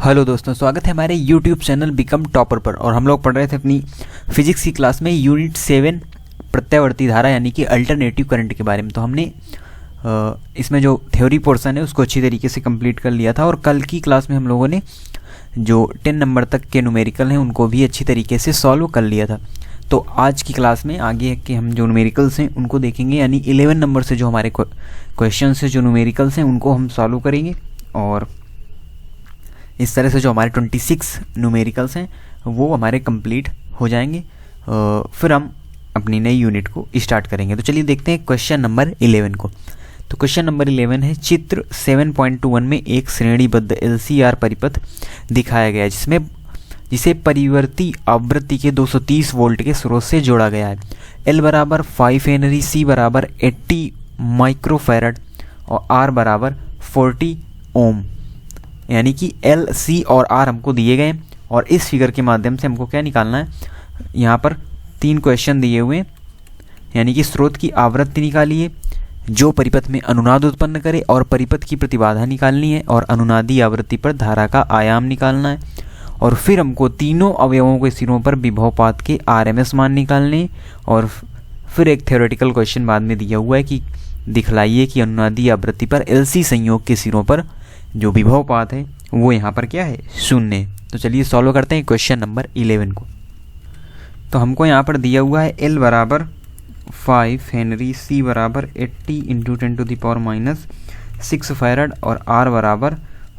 Hello दोस्तों, स्वागत है हमारे यूट्यूब चैनल बिकम टॉपर पर। और हम लोग पढ़ रहे थे अपनी फिजिक्स की क्लास में यूनिट 7 प्रत्यावर्ती धारा यानी कि अल्टरनेटिव करंट के बारे में। तो हमने इसमें जो थ्योरी पोर्शन है उसको अच्छी तरीके से कंप्लीट कर लिया था। और कल की क्लास में हम लोगों ने जो 10 नंबर तक के न्यूमेरिकल हैं उनको भी अच्छी तरीके से सॉल्व कर लिया था। तो आज की क्लास में आगे के हम जो न्यूमेरिकल्स हैं उनको देखेंगे, यानी 11 नंबर से जो हमारे क्वेश्चन है, जो न्यूमेरिकल्स हैं उनको हम सॉल्व करेंगे। और इस तरह से जो हमारे 26 न्यूमेरिकल्स हैं वो हमारे कंप्लीट हो जाएंगे। फिर हम अपनी नई यूनिट को स्टार्ट करेंगे। तो चलिए देखते हैं क्वेश्चन नंबर 11 को। तो क्वेश्चन नंबर 11 है, चित्र 7.21 में एक श्रेणीबद्ध LCR परिपथ दिखाया गया है जिसे परिवर्ती आवृत्ति के 230 वोल्ट के स्रोत से जोड़ा गया है। L बराबर 5 हेनरी, C बराबर 80 माइक्रोफैरड और R बराबर 40 ओम। यानी कि L, C और R हमको दिए गए और इस फिगर के माध्यम से हमको क्या निकालना है। यहाँ पर 3 क्वेश्चन दिए हुए हैं, यानी कि स्रोत की आवृत्ति निकालिए जो परिपथ में अनुनाद उत्पन्न करे, और परिपथ की प्रतिबाधा निकालनी है, और अनुनादी आवृत्ति पर धारा का आयाम निकालना है। और फिर हमको तीनों अवयवों के सिरों पर विभवपात के RMS मान निकालने। और फिर एक थ्योरेटिकल क्वेश्चन बाद में दिया हुआ है कि दिखलाइए कि अनुनादी आवृत्ति पर LC संयोग के सिरों पर जो विभवपात है वो यहाँ पर क्या है, 0 है। तो चलिए सॉल्व करते हैं क्वेश्चन नंबर 11 को। तो हमको यहाँ पर दिया हुआ है L बराबर 5 हेनरी, C बराबर 80 इंटू 10⁻⁻6 फैरड और R बराबर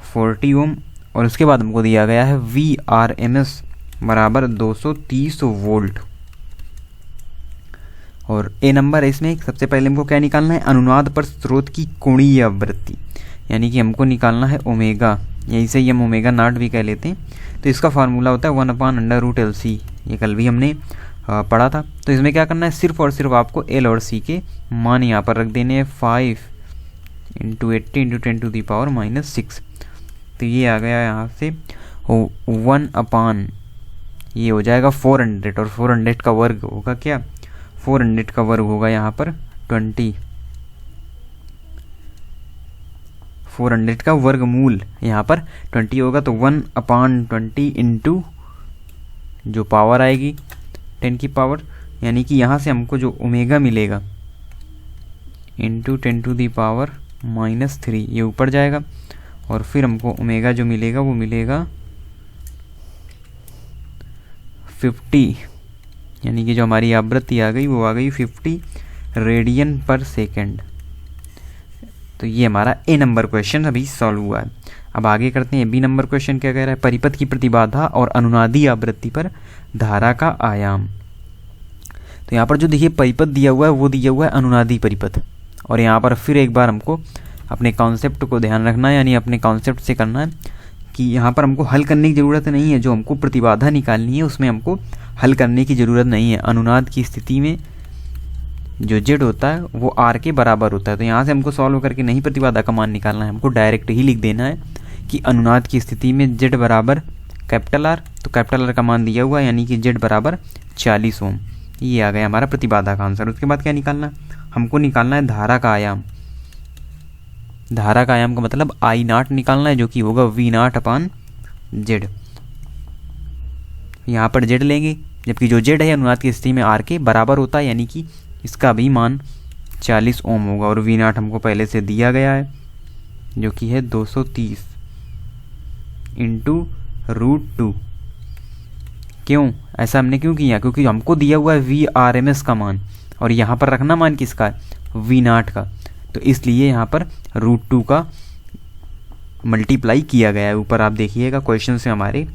40 ओम। और उसके बाद हमको दिया गया है VRMS बराबर 230 वोल्ट। और A नंबर है इसमें। सबसे पहले हमको क्या निकालना है, अनुनाद पर स्रोत की कोणीय आवृत्ति, यानी कि हमको निकालना है ओमेगा, यही से हम ओमेगा नॉट भी कह लेते हैं। तो इसका फार्मूला होता है 1/√LC। ये कल भी हमने पढ़ा था। तो इसमें क्या करना है, सिर्फ और सिर्फ आपको L और C के मान यहाँ पर रख देने हैं। 5 इंटू 80 इंटू 10⁻⁻6। तो ये आ गया यहाँ से 1/, ये हो जाएगा 400, और 400 का वर्ग होगा क्या, 400 का वर्ग होगा यहाँ पर 20, 400 का वर्गमूल यहाँ पर 20 होगा। तो 1/20 इंटू जो पावर आएगी 10 की पावर, यानी कि यहाँ से हमको जो ओमेगा मिलेगा इंटू 10⁻⁻3, ये ऊपर जाएगा। और फिर हमको ओमेगा जो मिलेगा वो मिलेगा 50, यानी कि जो हमारी आवृत्ति आ गई वो आ गई 50 रेडियन पर सेकेंड। तो ये हमारा A नंबर क्वेश्चन अभी सॉल्व हुआ है। अब आगे करते हैं B नंबर क्वेश्चन। क्या कह रहा है, परिपथ की प्रतिबाधा और अनुनादी आवृत्ति पर धारा का आयाम। तो यहाँ पर जो देखिए परिपथ दिया हुआ है वो दिया हुआ है अनुनादी परिपथ। और यहाँ पर फिर एक बार हमको अपने कॉन्सेप्ट को ध्यान रखना है, यानी अपने कॉन्सेप्ट से करना है कि यहाँ पर हमको हल करने की ज़रूरत नहीं है। जो हमको प्रतिबाधा निकालनी है उसमें हमको हल करने की ज़रूरत नहीं है। अनुनाद की स्थिति में जो Z होता है वो R के बराबर होता है। तो यहाँ से हमको सॉल्व करके नहीं प्रतिबाधा का मान निकालना है, हमको डायरेक्ट ही लिख देना है कि अनुनाद की स्थिति में Z बराबर R। तो R का मान दिया हुआ है, यानी कि Z बराबर 40 ओम। ये आ गया हमारा प्रतिबाधा का आंसर। उसके बाद क्या निकालना है, हमको निकालना है धारा का आयाम। धारा का आयाम का मतलब I0 निकालना है, जो कि होगा V0/Z। यहाँ पर Z लेंगे, जबकि जो Z है अनुनाद की स्थिति में R के बराबर होता है, यानी कि इसका भी मान 40 ओम होगा। और V0 हमको पहले से दिया गया है, जो कि है 230 इंटू √2। क्यों ऐसा हमने क्यों किया, क्योंकि हमको दिया हुआ है VRMS का मान, और यहाँ पर रखना मान किसका है, V0 का। तो इसलिए यहाँ पर √2 का मल्टीप्लाई किया गया है। ऊपर आप देखिएगा क्वेश्चन से हमारे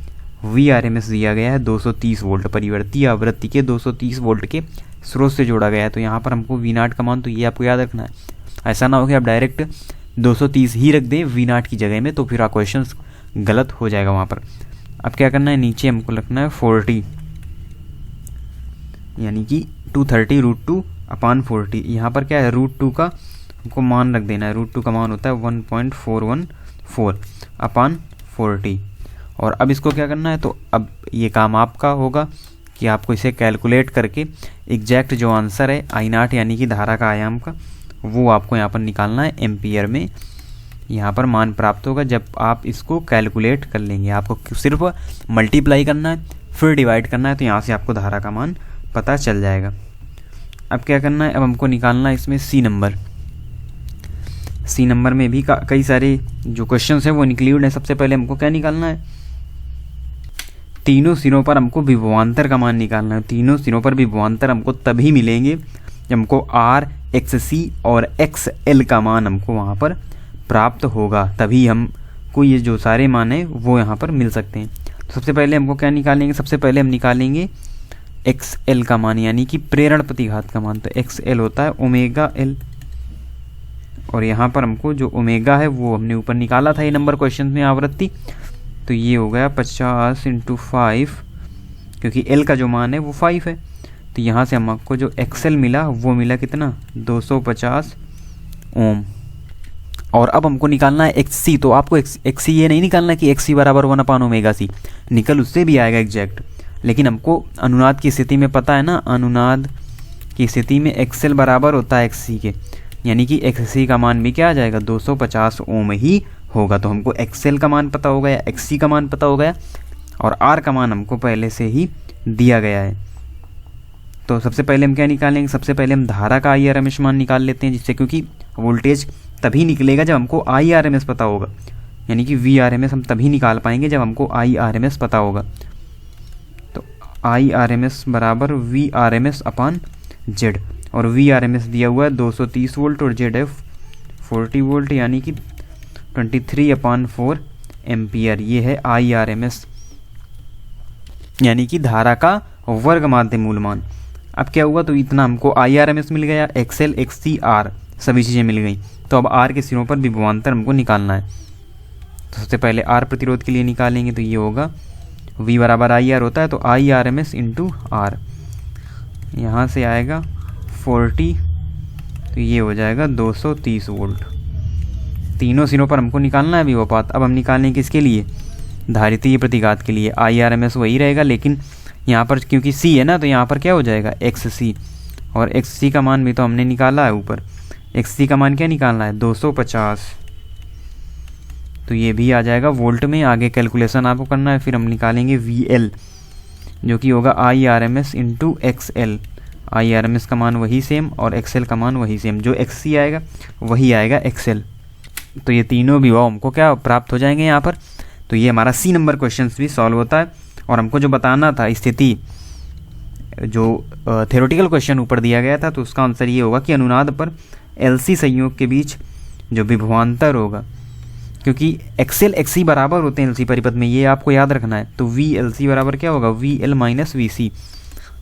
VRMS दिया गया है 230 वोल्ट, परिवर्ती आवृत्ति के 230 वोल्ट के स्रोत से जोड़ा गया है। तो यहाँ पर हमको V0 का मान, तो ये आपको याद रखना है। ऐसा ना हो कि आप डायरेक्ट 230 ही रख दें V0 की जगह में, तो फिर आप क्वेश्चन गलत हो जाएगा वहाँ पर। अब क्या करना है, नीचे हमको लिखना है 40, यानी कि 230 √2/40। यहाँ पर क्या है, √2 का हमको मान रख देना है। √2 का मान होता है 1.414/40। और अब इसको क्या करना है, तो अब ये काम आपका होगा कि आपको इसे कैलकुलेट करके एग्जैक्ट जो आंसर है I0 यानी कि धारा का आयाम का, वो आपको यहाँ पर निकालना है एम्पियर में। यहाँ पर मान प्राप्त होगा जब आप इसको कैलकुलेट कर लेंगे। आपको सिर्फ मल्टीप्लाई करना है, फिर डिवाइड करना है, तो यहाँ से आपको धारा का मान पता चल जाएगा। अब क्या करना है, अब हमको निकालना है इसमें सी नंबर। सी नंबर में भी कई सारे जो क्वेश्चंस हैं वो इंक्लूड है। सबसे पहले हमको क्या निकालना है, तीनों सिरों पर हमको विभवांतर का मान निकालना है। तीनों सिरों पर विभवांतर हमको तभी मिलेंगे जब हमको आर, एक्स सी और एक्स एल का मान हमको वहाँ पर प्राप्त होगा, तभी हमको ये जो सारे मान हैं वो यहाँ पर मिल सकते हैं। तो सबसे पहले हमको क्या निकालेंगे, सबसे पहले हम निकालेंगे एक्स एल का मान, यानी कि प्रेरण प्रतिघात का मान। तो एक्स एल होता है ओमेगा एल, और यहाँ पर हमको जो ओमेगा है वो हमने ऊपर निकाला था ये नंबर क्वेश्चन में आवृत्ति, तो ये हो गया 50 × 5, क्योंकि एल का जो मान है वो 5 है। तो यहाँ से हमको जो एक्सएल मिला वो मिला कितना, 250 ओम। और अब हमको निकालना है एक्स सी। तो आपको एक्स सी ये नहीं निकालना कि एक्स सी बराबर 1/ω/c, निकल उससे भी आएगा एग्जैक्ट, लेकिन हमको अनुनाद की स्थिति में पता है ना, अनुनाद की स्थिति में एक्सएल बराबर होता है एक्स सी के, यानी कि एक्स सी का मान भी क्या आ जाएगा, 250 ओम ही होगा। तो हमको एक्सएल का मान पता हो गया, एक्स सी का मान पता हो गया, और आर का मान हमको पहले से ही दिया गया है। तो सबसे पहले हम क्या निकालेंगे, सबसे पहले हम धारा का IRMS मान निकाल लेते हैं, जिससे क्योंकि वोल्टेज तभी निकलेगा जब हमको IRMS पता होगा, यानी कि VRMS हम तभी निकाल पाएंगे जब हमको IRMS पता होगा। तो IRMS बराबर VRMS/Z, और VRMS दिया हुआ है 230 वोल्ट और ZF 40 वोल्ट, यानी कि 23/4 एम्पियर। ये है IRMS, यानी कि धारा का वर्ग माध्य मूल मान। अब क्या हुआ, तो इतना हमको IRMS मिल गया, एक्सएल, XC, R सभी चीज़ें मिल गई। तो अब R के सिरों पर विभवांतर हमको निकालना है। तो सबसे पहले R प्रतिरोध के लिए निकालेंगे, तो ये होगा V बराबर IR होता है, तो IRMS × R, यहाँ से आएगा 40, तो ये हो जाएगा 230 वोल्ट। तीनों सिरों पर हमको निकालना है विभवापात। अब हम निकालेंगे किसके लिए, धारितीय प्रतिघात के लिए। IRMS वही रहेगा, लेकिन यहाँ पर क्योंकि C है ना, तो यहाँ पर क्या हो जाएगा XC, और XC का मान भी तो हमने निकाला है ऊपर। XC का मान क्या निकालना है, 250, तो ये भी आ जाएगा वोल्ट में। आगे कैलकुलेशन आपको करना है। फिर हम निकालेंगे VL, जो कि होगा IRMS × XL। IRMS का मान वही सेम और XL का मान वही सेम, जो XC आएगा वही आएगा XL। तो ये तीनों विभव हमको क्या प्राप्त हो जाएंगे यहाँ पर। तो ये हमारा C नंबर क्वेश्चन भी सॉल्व होता है। और हमको जो बताना था स्थिति, जो थ्योरेटिकल क्वेश्चन ऊपर दिया गया था, तो उसका आंसर ये होगा कि अनुनाद पर LC संयोग के बीच जो विभवांतर होगा, क्योंकि XL XC बराबर होते हैं LC परिपथ में, ये आपको याद रखना है। तो VLC बराबर क्या होगा, VL - VC,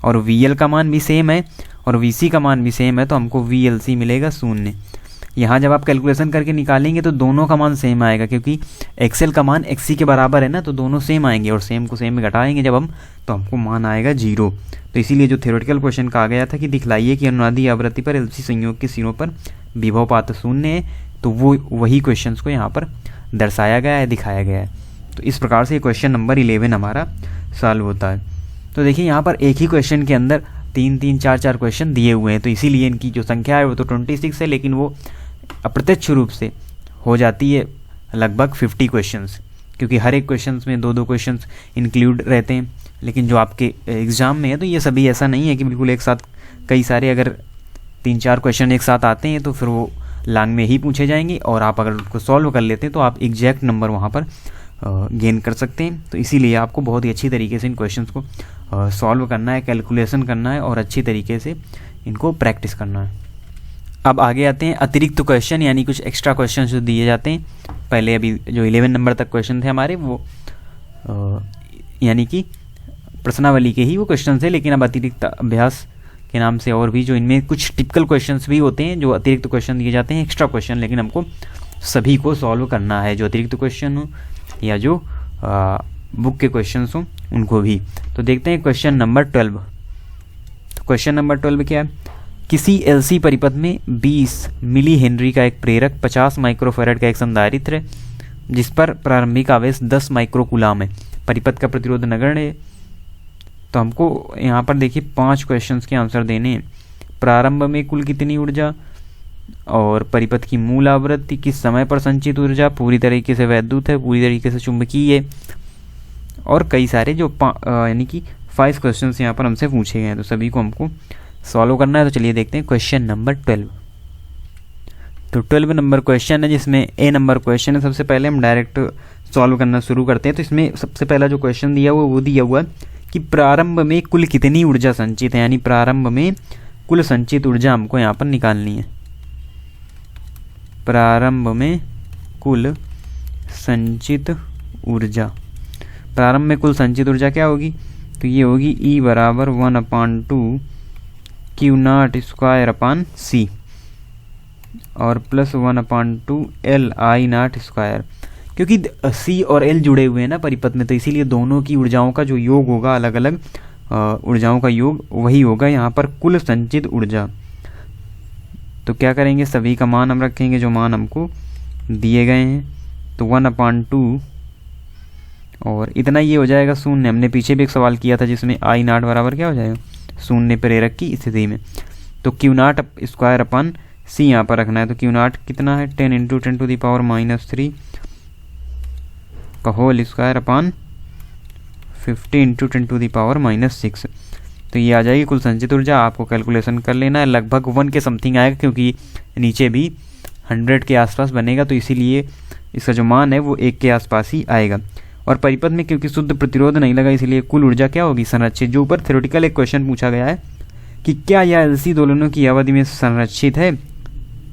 और VL का मान भी सेम है और VC का मान भी सेम है, तो हमको VLC मिलेगा 0। यहाँ जब आप कैलकुलेशन करके निकालेंगे तो दोनों का मान सेम आएगा, क्योंकि XL का मान XC के बराबर है ना, तो दोनों सेम आएंगे, और सेम को सेम में घटाएंगे जब हम, तो हमको मान आएगा 0। तो इसीलिए जो थ्योरेटिकल क्वेश्चन कहा गया था कि दिखलाइए कि अनुनादी आवृत्ति पर LC संयोग के सिरों पर विभवपात 0 है, तो वो वही क्वेश्चन को यहाँ पर दर्शाया गया है, दिखाया गया है। तो इस प्रकार से क्वेश्चन नंबर 11 हमारा सॉल्व होता है। तो देखिए यहाँ पर एक ही क्वेश्चन के अंदर 3-3, 4-4 क्वेश्चन दिए हुए हैं, तो इसीलिए इनकी जो संख्या है वो तो 26 है, लेकिन वो अप्रत्यक्ष रूप से हो जाती है लगभग 50 क्वेश्चंस, क्योंकि हर एक क्वेश्चंस में 2-2 क्वेश्चंस इंक्लूड रहते हैं। लेकिन जो आपके एग्ज़ाम में है तो ये सभी ऐसा नहीं है कि बिल्कुल एक साथ कई सारे, अगर 3-4 क्वेश्चन एक साथ आते हैं तो फिर वो लांग में ही पूछे जाएंगे, और आप अगर उसको सॉल्व कर लेते हैं तो आप एग्जैक्ट नंबर वहाँ पर गेन कर सकते हैं। तो इसीलिए आपको बहुत ही अच्छी तरीके से इन क्वेश्चंस को सॉल्व करना है, कैलकुलेशन करना है, और अच्छी तरीके से इनको प्रैक्टिस करना है। अब आगे आते हैं अतिरिक्त क्वेश्चन, यानी कुछ एक्स्ट्रा क्वेश्चन जो दिए जाते हैं। पहले अभी जो 11 नंबर तक क्वेश्चन थे हमारे वो यानी कि प्रश्नावली के ही वो क्वेश्चन थे, लेकिन अब अतिरिक्त अभ्यास के नाम से और भी जो इनमें कुछ टिपिकल क्वेश्चंस भी होते हैं, जो अतिरिक्त क्वेश्चन दिए जाते हैं, एक्स्ट्रा क्वेश्चन, लेकिन हमको सभी को सॉल्व करना है, जो अतिरिक्त क्वेश्चन हो या जो बुक के क्वेश्चंस हों उनको भी। तो देखते हैं क्वेश्चन नंबर 12। तो क्वेश्चन नंबर 12 क्या है, किसी LC परिपथ में 20 मिली हेनरी का एक प्रेरक, 50 माइक्रोफैरड का एक संधारित्र है, जिस पर प्रारंभिक आवेश 10 माइक्रोकूलाम है, परिपथ का प्रतिरोध नगण्य है। तो हमको यहाँ पर देखिए 5 क्वेश्चंस के आंसर देने हैं। प्रारंभ में कुल कितनी ऊर्जा, और परिपथ की मूल आवृत्ति, किस समय पर संचित ऊर्जा, पूरी तरीके से वैद्युत है, पूरी तरीके से चुंबकीय, और कई सारे जो यानी कि 5 क्वेश्चन यहाँ पर हमसे पूछे गए हैं, तो सभी को हमको सॉल्व करना है। तो चलिए देखते हैं क्वेश्चन नंबर 12। तो 12 नंबर क्वेश्चन है जिसमें ए नंबर क्वेश्चन है। सबसे पहले हम डायरेक्ट सॉल्व करना शुरू करते हैं। तो इसमें सबसे पहला जो क्वेश्चन दिया हुआ वो दिया हुआ कि प्रारंभ में कुल कितनी ऊर्जा संचित है, यानी प्रारंभ में कुल संचित ऊर्जा हमको यहाँ पर निकालनी है। प्रारंभ में कुल संचित ऊर्जा, प्रारंभ में कुल संचित ऊर्जा क्या होगी, तो ये होगी E बराबर 1/2 Q0² और प्लस 1/2 Li0², क्योंकि C और L जुड़े हुए हैं ना परिपथ में, तो इसीलिए दोनों की ऊर्जाओं का जो योग होगा, अलग अलग ऊर्जाओं का योग, वही होगा यहाँ पर कुल संचित ऊर्जा। तो क्या करेंगे, सभी का मान हम रखेंगे जो मान हमको दिए गए हैं। तो 1/2 और इतना ये हो जाएगा शून्य। हमने पीछे भी एक सवाल किया था जिसमें I0 बराबर क्या हो जाएगा, शून्य प्रेरक की स्थिति में। तो Q0² C यहाँ पर रखना है। तो Q0 कितना है, 10 × 10⁻³ का होल स्क्वायर अपान 50 × 10⁻⁶। तो ये आ जाएगी कुल संचित ऊर्जा। आपको कैलकुलेशन कर लेना है, लगभग 1 के समथिंग आएगा, क्योंकि नीचे भी 100 के आसपास बनेगा, तो इसीलिए इसका जो मान है वो 1 के आसपास ही आएगा। और परिपथ में क्योंकि शुद्ध प्रतिरोध नहीं लगा, इसलिए कुल ऊर्जा क्या होगी, संरक्षित। जो ऊपर थ्योरेटिकल एक क्वेश्चन पूछा गया है कि क्या यह एलसी दोलनों की अवधि में संरक्षित है,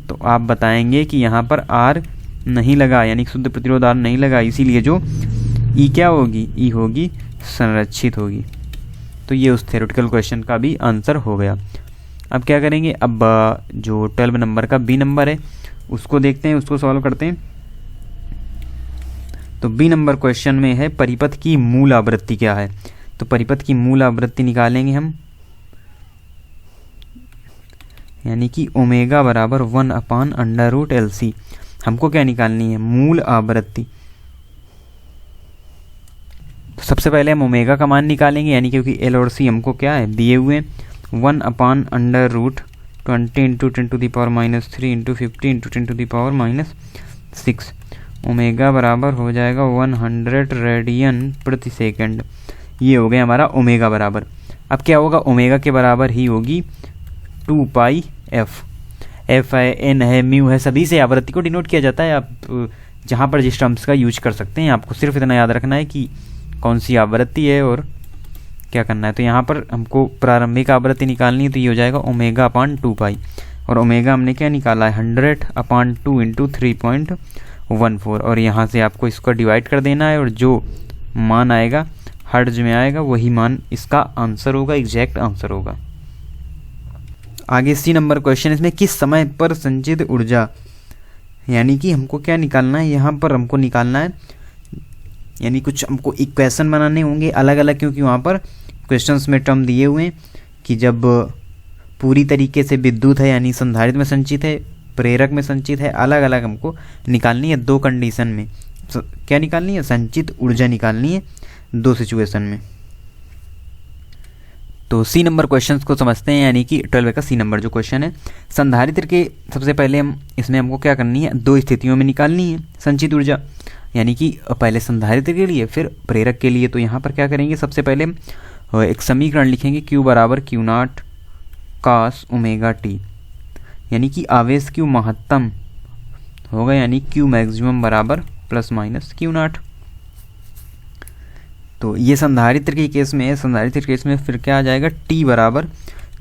तो आप बताएंगे कि यहाँ पर R नहीं लगा, यानी शुद्ध प्रतिरोध R नहीं लगा, इसीलिए जो E क्या होगी, E होगी संरक्षित होगी। तो ये उस थ्योरेटिकल क्वेश्चन का भी आंसर हो गया। अब क्या करेंगे, अब जो 12 नंबर का B नंबर है उसको देखते हैं, उसको सॉल्व करते हैं। तो B नंबर क्वेश्चन में है परिपथ की मूल आवृत्ति क्या है। तो परिपथ की मूल आवृत्ति निकालेंगे हम, यानी कि ओमेगा बराबर 1/√LC। हमको क्या निकालनी है, मूल आवृत्ति। तो सबसे पहले हम ओमेगा का मान निकालेंगे, यानी क्योंकि L और C हमको क्या है दिए हुए, 1/√20 × 10⁻³ × 50 × 10⁻⁶। ओमेगा बराबर हो जाएगा 100 रेडियन प्रति सेकंड। ये हो गया हमारा ओमेगा बराबर। अब क्या होगा, ओमेगा के बराबर ही होगी 2πf। एफ है, एन है, म्यू है, सभी से आवृत्ति को डिनोट किया जाता है। आप जहाँ पर जिस टर्म्स का यूज कर सकते हैं, आपको सिर्फ इतना याद रखना है कि कौन सी आवृत्ति है और क्या करना है। तो यहाँ पर हमको प्रारंभिक आवृत्ति निकालनी है, तो ये हो जाएगा ω/2π, और ओमेगा हमने क्या निकाला है, 100/2 × 3.14, और यहाँ से आपको इसको डिवाइड कर देना है, और जो मान आएगा हर्ट्ज में आएगा वही मान इसका आंसर होगा, एग्जैक्ट आंसर होगा। आगे C नंबर क्वेश्चन, इसमें किस समय पर संचित ऊर्जा, यानी कि हमको क्या निकालना है, यहाँ पर हमको निकालना है, यानी कुछ हमको इक्वेशन बनाने होंगे अलग अलग, क्योंकि वहाँ पर क्वेश्चंस में टर्म दिए हुए हैं कि जब पूरी तरीके से विद्युत है यानी संधारित्र में संचित है, प्रेरक में संचित है, अलग अलग हमको निकालनी है 2 कंडीशन में। क्या निकालनी है, संचित ऊर्जा निकालनी है 2 सिचुएशन में। तो C नंबर क्वेश्चंस को समझते हैं, यानी कि 12 का C नंबर जो क्वेश्चन है, संधारित्र के सबसे पहले हम इसमें हमको क्या करनी है, 2 स्थितियों में निकालनी है संचित ऊर्जा, यानी कि पहले संधारित्र के लिए फिर प्रेरक के लिए। तो यहाँ पर क्या करेंगे, सबसे पहले हम एक समीकरण लिखेंगे, Q बराबर Q0 cos ω/t, यानी कि आवेश Q महत्तम होगा, यानी Q मैक्सिमम बराबर ± Q0। तो ये संधारित्र के केस में है, संधारित्र के केस में फिर क्या आ जाएगा, T बराबर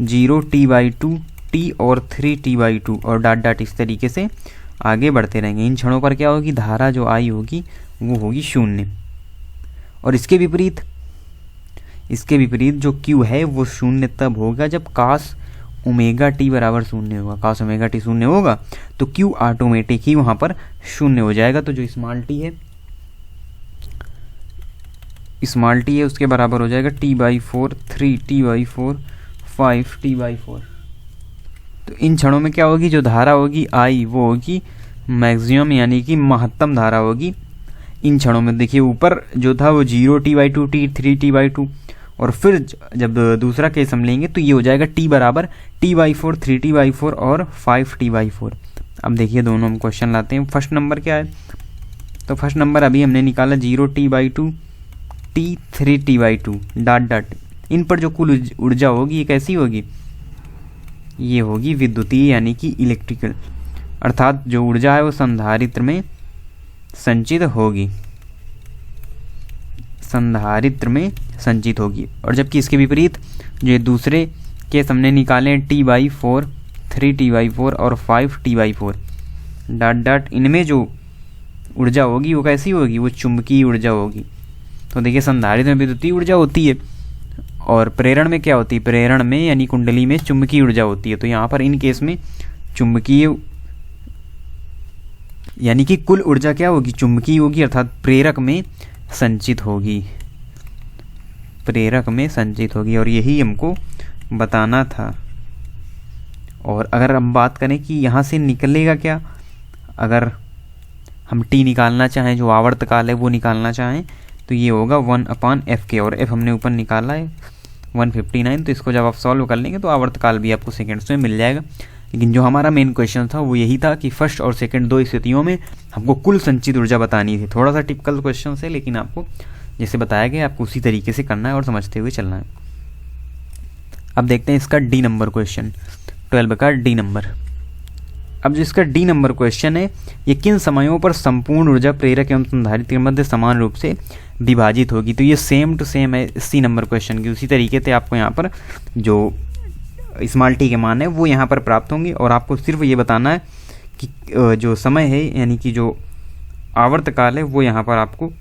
0T/2, T और 3T/2, और डॉट डॉट इस तरीके से आगे बढ़ते रहेंगे। इन क्षणों पर क्या होगी, धारा जो I होगी वो होगी 0, और इसके विपरीत जो Q है वो 0 तब होगा जब cos ω/t बराबर 0 होगा। cos ω/t 0 होगा तो Q ऑटोमेटिक ही वहाँ पर 0 हो जाएगा। तो जो स्मॉल t है उसके बराबर हो जाएगा T/4, 3T/4, 5T/4। तो इन क्षणों में क्या होगी, जो धारा होगी I वो होगी मैक्सिमम, यानी कि महत्तम धारा होगी इन क्षणों में। देखिए ऊपर जो था वो 0T/2, 3T/2, और फिर जब दूसरा केस हम लेंगे तो ये हो जाएगा t बराबर t/4, 3t/4 और 5t/4। अब देखिए दोनों हम क्वेश्चन लाते हैं। फर्स्ट नंबर क्या है, तो फर्स्ट नंबर अभी हमने निकाला 0t/2 t 3t/2 dot dot. इन पर जो कुल ऊर्जा होगी ये कैसी होगी, ये होगी विद्युतीय यानी कि इलेक्ट्रिकल, अर्थात जो ऊर्जा है वो संधारित्र में संचित होगी, संधारित्र में संचित होगी। और जबकि इसके विपरीत जो दूसरे केस हमने निकाले हैं t/4, 3t/4 और 5t/4 डॉट डॉट, इनमें जो ऊर्जा होगी वो कैसी होगी, वो चुंबकीय ऊर्जा होगी। तो देखिए संधारित्र में विद्युतीय ऊर्जा होती है और प्रेरण में क्या होती है, प्रेरण में यानी कुंडली में चुंबकीय ऊर्जा होती है। तो यहाँ पर इन केस में चुंबकीय यानी कि कुल ऊर्जा क्या होगी, चुंबकीय होगी, अर्थात प्रेरक में संचित होगी, प्रेरक में संचित होगी। और यही हमको बताना था। और अगर हम बात करें कि यहाँ से निकलेगा क्या, अगर हम t निकालना चाहें, जो आवर्तकाल है वो निकालना चाहें, तो ये होगा 1/f और f हमने ऊपर निकाला है 159। तो इसको जब आप सॉल्व कर लेंगे तो आवर्तकाल भी आपको सेकेंड्स में मिल जाएगा। लेकिन जो हमारा मेन क्वेश्चन था वो यही था कि फर्स्ट और सेकंड दो स्थितियों में हमको कुल संचित ऊर्जा बतानी थी। थोड़ा सा टिपिकल क्वेश्चन है, लेकिन आपको जैसे बताया गया आपको उसी तरीके से करना है और समझते हुए चलना है। अब देखते हैं इसका डी नंबर क्वेश्चन, 12 का डी नंबर। अब जो इसका डी नंबर क्वेश्चन है, ये किन समयों पर संपूर्ण ऊर्जा प्रेरक एवं संधारित्र के मध्य समान रूप से विभाजित होगी। तो ये सेम टू सेम है सी नंबर क्वेश्चन की, उसी तरीके से आपको यहाँ पर जो स्मॉल टी के मान है वो यहाँ पर प्राप्त होंगे। और आपको सिर्फ ये बताना है कि जो समय है यानी कि जो आवर्तकाल है वो यहाँ पर आपको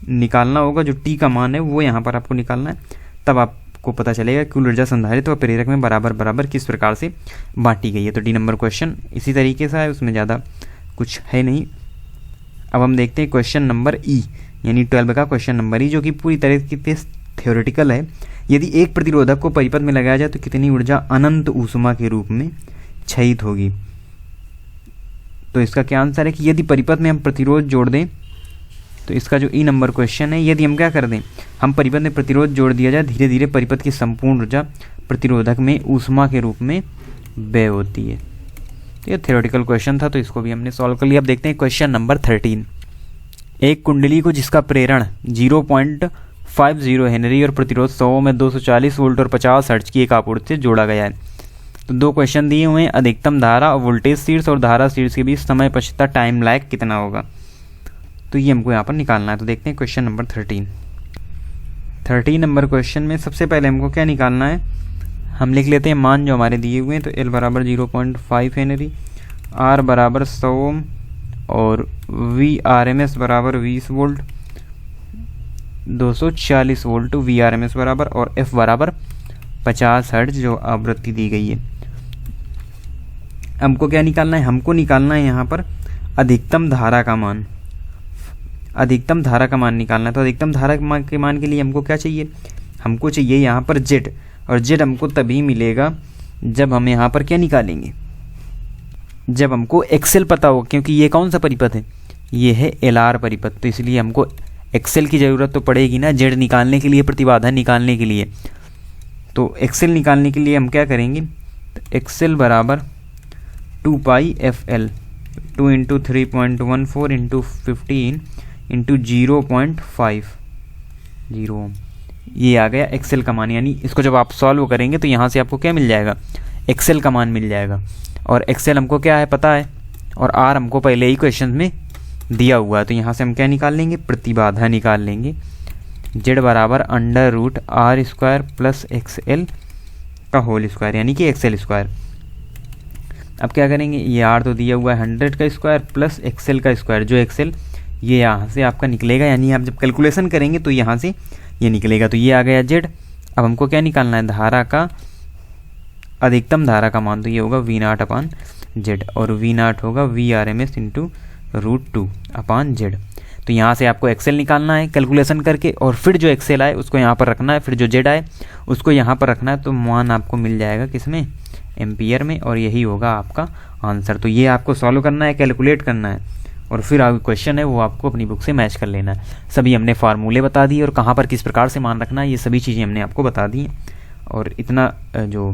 निकालना होगा, जो टी का मान है वो यहाँ पर आपको निकालना है। तब आपको पता चलेगा कि कुल ऊर्जा संधारित्र और प्रेरक में बराबर बराबर किस प्रकार से बांटी गई है। तो डी नंबर क्वेश्चन इसी तरीके से है, उसमें ज़्यादा कुछ है नहीं। अब हम देखते हैं क्वेश्चन नंबर ई, यानी 12 का क्वेश्चन नंबर ई, जो कि पूरी तरीके से थ्योरेटिकल है। यदि एक प्रतिरोधक को परिपथ में लगाया जाए तो कितनी ऊर्जा अनंत ऊष्मा के रूप में क्षयित होगी। तो इसका क्या आंसर है कि यदि परिपथ में हम प्रतिरोध जोड़ दें, तो इसका जो ई नंबर क्वेश्चन है, यदि हम क्या कर दें, हम परिपथ में प्रतिरोध जोड़ दिया जाए, धीरे धीरे परिपथ की संपूर्ण ऊर्जा प्रतिरोधक में ऊष्मा के रूप में व्यय होती है। तो ये थ्योरेटिकल क्वेश्चन था, तो इसको भी हमने सॉल्व कर लिया। अब देखते हैं क्वेश्चन नंबर 13। एक कुंडली को जिसका प्रेरण 0.50 हेनरी और प्रतिरोध 100 में 240 वोल्ट और 50 हर्ट्ज की एक आपूर्ति से जोड़ा गया है। तो दो क्वेश्चन दिए हुए हैं, अधिकतम धारा और वोल्टेज शीर्ष और धारा शीर्ष के बीच समय पश्चात टाइम लैग कितना होगा। तो ये हमको यहाँ पर निकालना है। तो देखते हैं क्वेश्चन नंबर 13 नंबर क्वेश्चन में सबसे पहले हमको क्या निकालना है, हम लिख लेते हैं मान जो हमारे दिए हुए हैं। तो L बराबर 0.5 हेनरी, R बराबर 100 ओम और VRMS बराबर 20 वोल्ट, 240 वोल्ट VRMS बराबर, और F बराबर 50 हर्ट्ज जो आवृत्ति दी गई है। हमको क्या निकालना है, हमको निकालना है यहाँ पर अधिकतम धारा का मान, अधिकतम धारा का मान निकालना है। तो अधिकतम धारा के मान के लिए हमको क्या चाहिए, हमको चाहिए यहाँ पर Z, और Z हमको तभी मिलेगा जब हम यहाँ पर क्या निकालेंगे, जब हमको एक्सेल पता हो, क्योंकि ये कौन सा परिपथ है, ये है LR परिपथ। तो इसलिए हमको एक्सेल की ज़रूरत तो पड़ेगी ना Z निकालने के लिए, प्रतिबाधा निकालने के लिए। तो एक्सेल निकालने के लिए हम क्या करेंगे, तो एक्सेल बराबर 2πfl, 2 × 3.14 × 15 × 0.50 ओम, ये आ गया एक्सेल का मान। यानी इसको जब आप सॉल्व करेंगे तो यहाँ से आपको क्या मिल जाएगा, एक्सेल का मान मिल जाएगा। और एक्सेल हमको क्या है पता है, और आर हमको पहले ही क्वेश्चन में दिया हुआ है। तो यहाँ से हम क्या निकाल लेंगे, प्रतिबाधा निकाल लेंगे। जेड बराबर √r² प्लस XL का होल स्क्वायर, यानी कि XL स्क्वायर। अब क्या करेंगे, ये R तो दिया हुआ है 100 का स्क्वायर प्लस XL का स्क्वायर, जो XL ये यहाँ से आपका निकलेगा, यानी आप जब कैलकुलेशन करेंगे तो यहाँ से ये निकलेगा। तो ये आ गया Z। अब हमको क्या निकालना है, धारा का, अधिकतम धारा का मान, तो ये होगा V0/Z, और V0 होगा VRMS × √2/Z। तो यहाँ से आपको एक्सेल निकालना है कैलकुलेशन करके, और फिर जो एक्सेल आए उसको यहाँ पर रखना है, फिर जो Z आए उसको यहाँ पर रखना है। तो मान आपको मिल जाएगा किसमें, एम्पियर में, और यही होगा आपका आंसर। तो ये आपको सॉल्व करना है, कैलकुलेट करना है, और फिर आगे क्वेश्चन है वो आपको अपनी बुक से मैच कर लेना है। सभी हमने फार्मूले बता दिए और कहाँ पर किस प्रकार से मान रखना है, ये सभी चीज़ें हमने आपको बता दी हैं। और इतना जो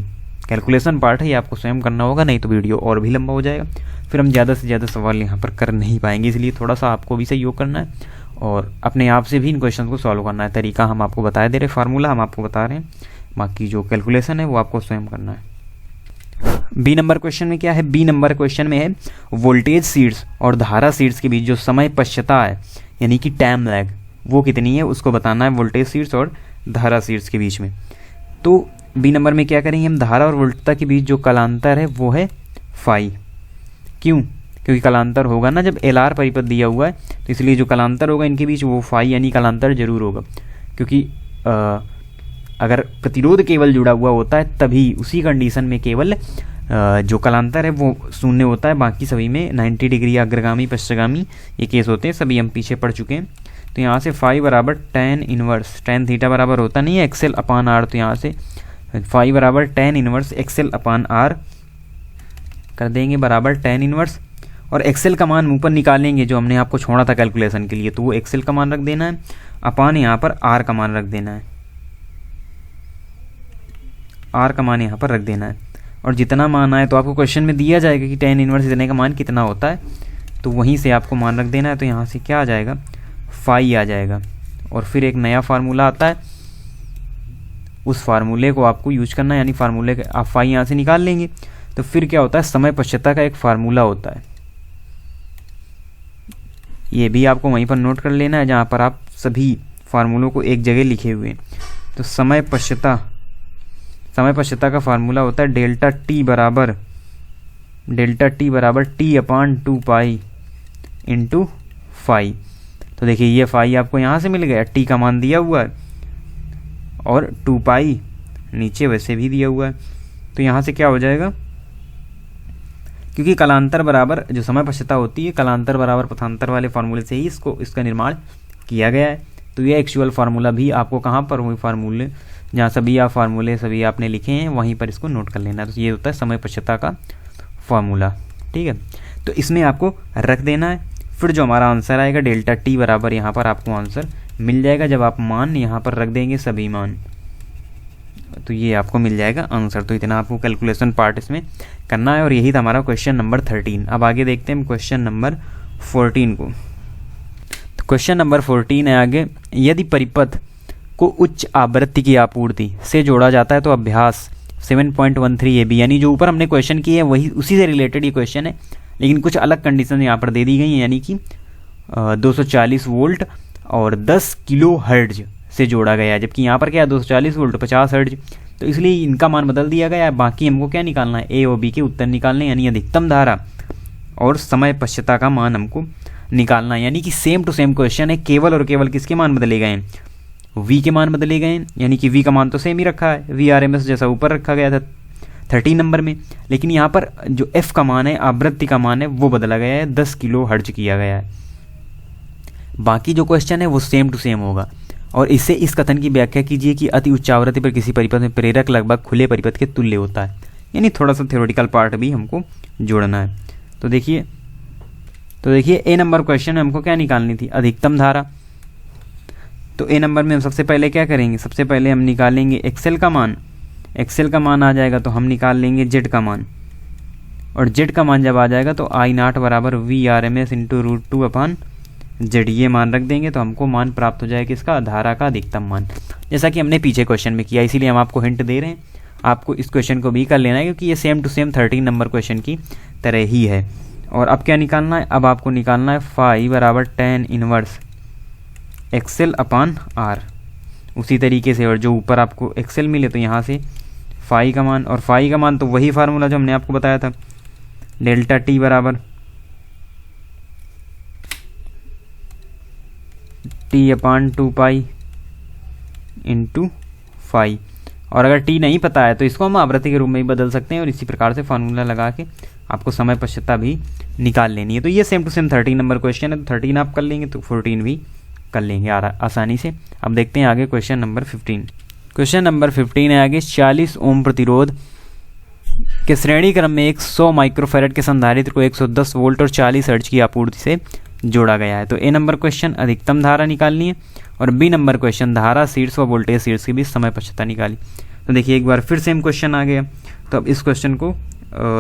कैलकुलेशन पार्ट है ये आपको स्वयं करना होगा, नहीं तो वीडियो और भी लंबा हो जाएगा, फिर हम ज़्यादा से ज़्यादा सवाल यहाँ पर कर नहीं पाएंगे। इसलिए थोड़ा सा आपको भी सहयोग करना है और अपने आप से भी इन क्वेश्चन को सॉल्व करना है। तरीका हम आपको बता दे रहे, फार्मूला हम आपको बता रहे हैं, बाकी जो कैलकुलेशन है वो आपको स्वयं करना है। बी नंबर क्वेश्चन में क्या है, बी नंबर क्वेश्चन में है वोल्टेज सीड्स और धारा सीड्स के बीच जो समय पश्चता है यानी कि टाइम लैग वो कितनी है उसको बताना है, वोल्टेज सीड्स और धारा सीड्स के बीच में। तो बी नंबर में क्या करेंगे हम, धारा और वोल्टता के बीच जो कालांतर है वो है फाई। क्यों? क्योंकि कालांतर होगा ना जब एल आर परिपथ दिया हुआ है, तो इसलिए जो कालांतर होगा इनके बीच वो फाई यानी कालांतर जरूर होगा। क्योंकि अगर प्रतिरोध केवल जुड़ा हुआ होता है तभी उसी कंडीशन में केवल जो कालांतर है वो शून्य होता है, बाकी सभी में 90 डिग्री अग्रगामी पश्चगामी ये केस होते हैं, सभी हम पीछे पढ़ चुके हैं। तो यहाँ से फाई बराबर tan इनवर्स, tan थीटा बराबर होता नहीं है एक्सेल अपान आर, तो यहाँ से फाई बराबर tan inverse Excel upon R कर देंगे बराबर tan इनवर्स, और एक्सेल का मान ऊपर निकालेंगे जो हमने आपको छोड़ा था कैलकुलेशन के लिए, तो वो एक्सेल का मान रख देना है, अपान यहाँ पर आर का मान रख देना है, आर का मान यहाँ पर रख देना है। और जितना मान आए तो आपको क्वेश्चन में दिया जाएगा कि tan इनवर्स इतने का मान कितना होता है, तो वहीं से आपको मान रख देना है। तो यहाँ से क्या आ जाएगा, फाई आ जाएगा, और फिर एक नया फार्मूला आता है, उस फार्मूले को आपको यूज करना है, यानी फार्मूले आप फाई यहाँ से निकाल लेंगे। तो फिर क्या होता है, समय पश्चता का एक फार्मूला होता है, ये भी आपको वहीं पर नोट कर लेना है जहाँ पर आप सभी फार्मूलों को एक जगह लिखे हुए हैं। तो समय पश्चता का फार्मूला होता है डेल्टा टी बराबर T upon 2 pi into phi. तो देखिए ये फाई आपको यहाँ से मिल गया, टी का मान दिया हुआ है और 2 पाई नीचे वैसे भी दिया हुआ है। तो यहाँ से क्या हो जाएगा, क्योंकि कालांतर बराबर जो समय पश्चता होती है कालांतर बराबर पथांतर वाले फार्मूले से ही इसका निर्माण किया गया है। तो ये एक्चुअल फार्मूला भी आपको कहाँ पर वही फार्मूले जहाँ सभी आप फार्मूले सभी आपने लिखे हैं वहीं पर इसको नोट कर लेना है। तो ये होता है समय पश्चता का फार्मूला, ठीक है। तो इसमें आपको रख देना है, फिर जो हमारा आंसर आएगा डेल्टा टी बराबर यहाँ पर आपको आंसर मिल जाएगा जब आप मान यहाँ पर रख देंगे सभी मान, तो ये आपको मिल जाएगा आंसर। तो इतना आपको कैलकुलेशन पार्ट इसमें करना है, और यही था हमारा क्वेश्चन नंबर 13। अब आगे देखते हैं क्वेश्चन नंबर 14 को। तो क्वेश्चन नंबर 14 है आगे, यदि परिपथ को उच्च आवृत्ति की आपूर्ति से जोड़ा जाता है तो अभ्यास 7.13 AB, यानी जो ऊपर हमने क्वेश्चन किए हैं वही उसी से रिलेटेड ये क्वेश्चन है, लेकिन कुछ अलग कंडीशन यहाँ पर दे दी गई हैं, यानी कि 240 वोल्ट और 10 किलो हर्ट्ज से जोड़ा गया है, जबकि यहाँ पर क्या है 240 वोल्ट 50 हर्ट्ज, तो इसलिए इनका मान बदल दिया गया है। बाकी हमको क्या निकालना है, ए और बी के उत्तर निकालने, यानी अधिकतम धारा और समय पश्चता का मान हमको निकालना है। यानी कि सेम टू सेम क्वेश्चन है, केवल और केवल किसके मान बदले गए हैं, वी के मान बदले गए हैं, यानी कि वी का मान तो सेम ही रखा है, वी आर एम एस जैसा ऊपर रखा गया था 13 नंबर में, लेकिन यहाँ पर जो एफ का मान है आवृत्ति का मान है वो बदला गया है, 10 किलो हर्ट्ज किया गया है। बाकी जो क्वेश्चन है वो सेम टू सेम होगा। और इससे इस कथन की व्याख्या कीजिए कि अति उच्च आवृत्ति पर किसी परिपथ में प्रेरक लगभग खुले परिपथ के तुल्य होता है, यानी थोड़ा सा थ्योरेटिकल पार्ट भी हमको जोड़ना है। तो देखिए ए नंबर क्वेश्चन में हमको क्या निकालनी थी, अधिकतम धारा। तो ए नंबर में हम सबसे पहले क्या करेंगे, सबसे पहले हम निकालेंगे एक्सेल का मान, एक्सेल का मान आ जाएगा तो हम निकाल लेंगे जेड का मान, और जेड का मान जब आ जाएगा तो आई नॉट बराबर V R M S into √2 upon Z, ये मान रख देंगे तो हमको मान प्राप्त हो जाएगा इसका धारा का अधिकतम मान, जैसा कि हमने पीछे क्वेश्चन में किया। इसीलिए हम आपको हिंट दे रहे हैं, आपको इस क्वेश्चन को भी कर लेना है क्योंकि ये same to same 13 number question की तरह ही है। और अब क्या निकालना है, अब आपको निकालना है फाई बराबर tan inverse Excel upon R, उसी तरीके से। और जो ऊपर आपको एक्सेल मिले तो यहाँ से फाई का मान, और फाई का मान तो वही फार्मूला जो हमने आपको बताया था, डेल्टा टी बराबर T upon 2 pi into phi. और अगर टी नहीं पता है तो इसको हम आवृत्ति के रूप में भी बदल सकते हैं, और इसी प्रकार से फार्मूला लगा के आपको समय पश्चता भी निकाल लेनी है। तो ये same to same 13 number question है, तो 13 आप कर लेंगे तो 14 भी कर लेंगे आसानी से। अब देखते हैं आगे क्वेश्चन नंबर 15। क्वेश्चन नंबर 15 है आगे, 40 ओम प्रतिरोध के श्रेणी क्रम में एक 100 माइक्रोफैरड के संधारित्र को 110 वोल्ट और 40 हर्ट्ज की आपूर्ति से जोड़ा गया है। तो ए नंबर क्वेश्चन अधिकतम धारा निकालनी है और बी नंबर क्वेश्चन धारा शीर्ष व वोल्टेज शीर्ष के बीच समय पश्चता निकाली। तो देखिए एक बार फिर सेम क्वेश्चन आ गया। तो अब इस क्वेश्चन को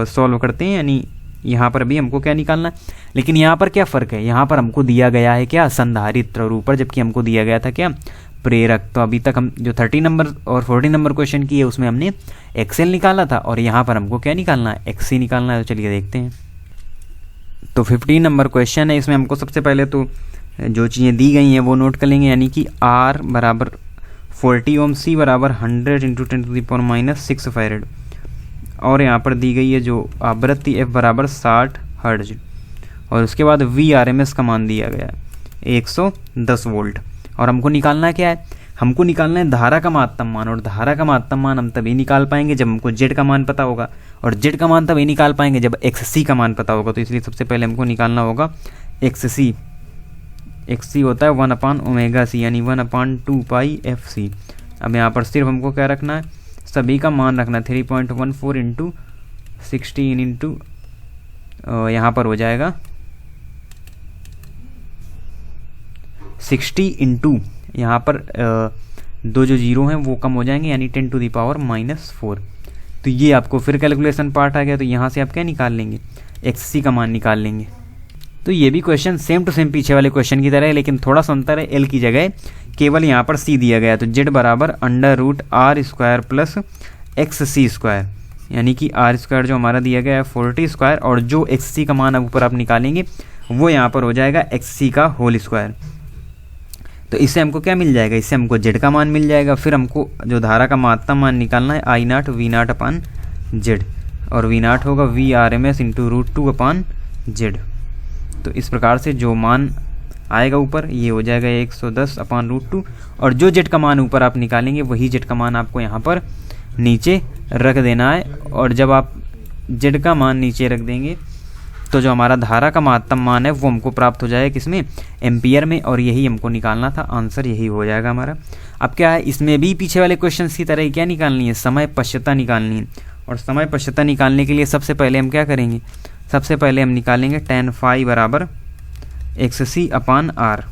सॉल्व करते हैं, यानी यहाँ पर भी हमको क्या निकालना है, लेकिन यहाँ पर क्या फ़र्क है, यहाँ पर हमको दिया गया है क्या संधारित्र और ऊपर जबकि हमको दिया गया था क्या प्रेरक। तो अभी तक हम जो 30 नंबर और 40 नंबर क्वेश्चन किए उसमें हमने एक्सएल निकाला था और यहाँ पर हमको क्या निकालना है, एक्ससी निकालना है। तो चलिए देखते हैं। तो 15 नंबर क्वेश्चन है, इसमें हमको सबसे पहले तो जो चीज़ें दी गई हैं वो नोट कर लेंगे, यानी कि R बराबर 40 ओम, C बराबर 100 × 10⁻⁻6 फैरड और यहाँ पर दी गई है जो आवृत्ति F बराबर 60 हर्ट्ज और उसके बाद VRMS का मान दिया गया है 110 वोल्ट। और हमको निकालना क्या है, हमको निकालना है धारा का महत्तम मान, और धारा का महत्तम मान हम तभी निकाल पाएंगे जब हमको Z का मान पता होगा, और Z का मान तभी निकाल पाएंगे जब XC का मान पता होगा। तो इसलिए सबसे पहले हमको निकालना होगा XC। XC होता है 1/ωc यानी 1/2 पाई FC। अब यहाँ पर सिर्फ हमको क्या रखना है, सभी का मान रखना है 3.14 × 16 × यहाँ पर हो जाएगा 60 × यहाँ पर दो जो जीरो हैं वो कम हो जाएंगे यानी 10⁻⁻4। तो ये आपको फिर कैलकुलेशन पार्ट आ गया। तो यहाँ से आप क्या निकाल लेंगे, XC का मान निकाल लेंगे। तो ये भी क्वेश्चन सेम टू सेम पीछे वाले क्वेश्चन की तरह है, लेकिन थोड़ा सा अंतर है, L की जगह केवल यहाँ पर C दिया गया है। तो Z बराबर √R² + XC², यानी कि R² जो हमारा दिया गया है 40² और जो XC का मान ऊपर आप निकालेंगे वो यहाँ पर हो जाएगा XC का होल स्क्वायर। तो इससे हमको क्या मिल जाएगा, इससे हमको Z का मान मिल जाएगा। फिर हमको जो धारा का महत्तम मान निकालना है I0 V0/Z और V0 होगा VRMS × √2/Z। तो इस प्रकार से जो मान आएगा ऊपर ये हो जाएगा 110/√2 और जो Z का मान ऊपर आप निकालेंगे वही Z का मान आपको यहाँ पर नीचे रख देना है। और जब आप Z का मान नीचे रख देंगे तो जो हमारा धारा का महत्तम मान है वो हमको प्राप्त हो जाएगा किसमें, एम्पियर में, और यही हमको निकालना था। आंसर यही हो जाएगा हमारा। अब क्या है, इसमें भी पीछे वाले क्वेश्चन की तरह क्या निकालनी है, समय पश्चता निकालनी है। और समय पश्चता निकालने के लिए सबसे पहले हम क्या करेंगे, सबसे पहले हम निकालेंगे tan phi बराबर XC/R।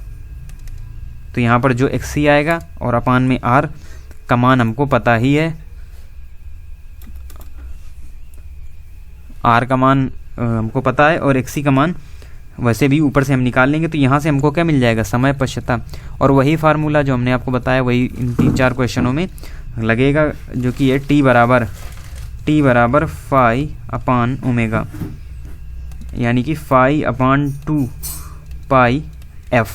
तो यहाँ पर जो XC आएगा और अपान में R का मान हमको पता ही है, R का मान हमको पता है और XC का मान वैसे भी ऊपर से हम निकाल लेंगे। तो यहाँ से हमको क्या मिल जाएगा, समय पश्चता, और वही फार्मूला जो हमने आपको बताया वही इन 3-4 क्वेश्चनों में लगेगा, जो कि है T बराबर phi/ω, यानी कि phi/2 पाई F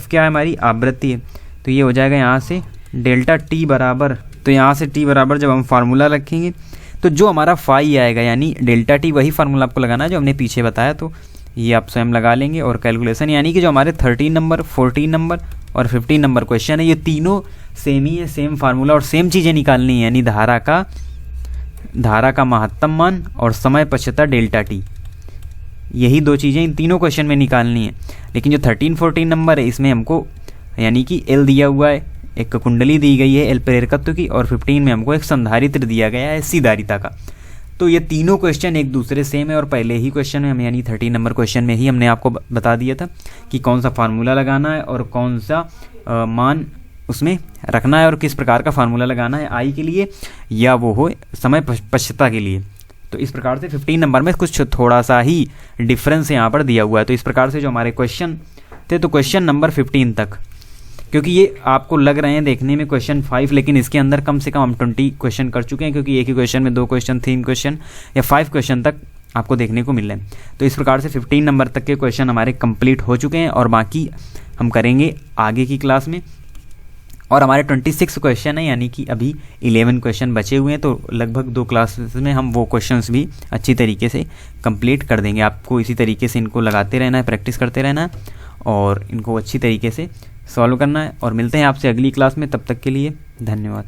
क्या है, हमारी आवृत्ति है। तो ये हो जाएगा यहाँ से डेल्टा T बराबर, तो यहाँ से T बराबर जब हम फार्मूला रखेंगे तो जो हमारा फाई आएगा यानी डेल्टा T, वही फार्मूला आपको लगाना है जो हमने पीछे बताया। तो ये आप स्वयं लगा लेंगे और कैलकुलेशन, यानी कि जो हमारे 13 नंबर 14 नंबर और 15 नंबर क्वेश्चन है ये तीनों सेम ही है, सेम फार्मूला और सेम चीज़ें निकालनी है, यानी धारा का महत्तम मान और समय पश्चता डेल्टा T, यही दो चीज़ें इन तीनों क्वेश्चन में निकालनी है। लेकिन जो 13-14 नंबर है इसमें हमको यानी कि L दिया हुआ है, एक कुंडली दी गई है L प्रेरकत्व की, और 15 में हमको एक संधारित्र दिया गया है C धारिता का। तो ये तीनों क्वेश्चन एक दूसरे सेम है और पहले ही क्वेश्चन में हम यानी 13 नंबर क्वेश्चन में ही हमने आपको बता दिया था कि कौन सा फार्मूला लगाना है और कौन सा मान उसमें रखना है और किस प्रकार का फार्मूला लगाना है, I के लिए या वो हो समय पश्चता के लिए। तो इस प्रकार से 15 नंबर में कुछ थोड़ा सा ही डिफरेंस यहाँ पर दिया हुआ है। तो इस प्रकार से जो हमारे क्वेश्चन थे, तो क्वेश्चन नंबर 15 तक, क्योंकि ये आपको लग रहे हैं देखने में क्वेश्चन 5, लेकिन इसके अंदर कम से कम हम 20 क्वेश्चन कर चुके हैं, क्योंकि एक ही क्वेश्चन में 2 क्वेश्चन 3 क्वेश्चन या 5 क्वेश्चन तक आपको देखने को मिल रहे हैं। तो इस प्रकार से 15 नंबर तक के क्वेश्चन हमारे कंप्लीट हो चुके हैं और बाकी हम करेंगे आगे की क्लास में। और हमारे 26 क्वेश्चन है, यानी कि अभी 11 क्वेश्चन बचे हुए हैं, तो लगभग 2 क्लासेस में हम वो क्वेश्चंस भी अच्छी तरीके से कंप्लीट कर देंगे। आपको इसी तरीके से इनको लगाते रहना है, प्रैक्टिस करते रहना है और इनको अच्छी तरीके से सॉल्व करना है। और मिलते हैं आपसे अगली क्लास में, तब तक के लिए धन्यवाद।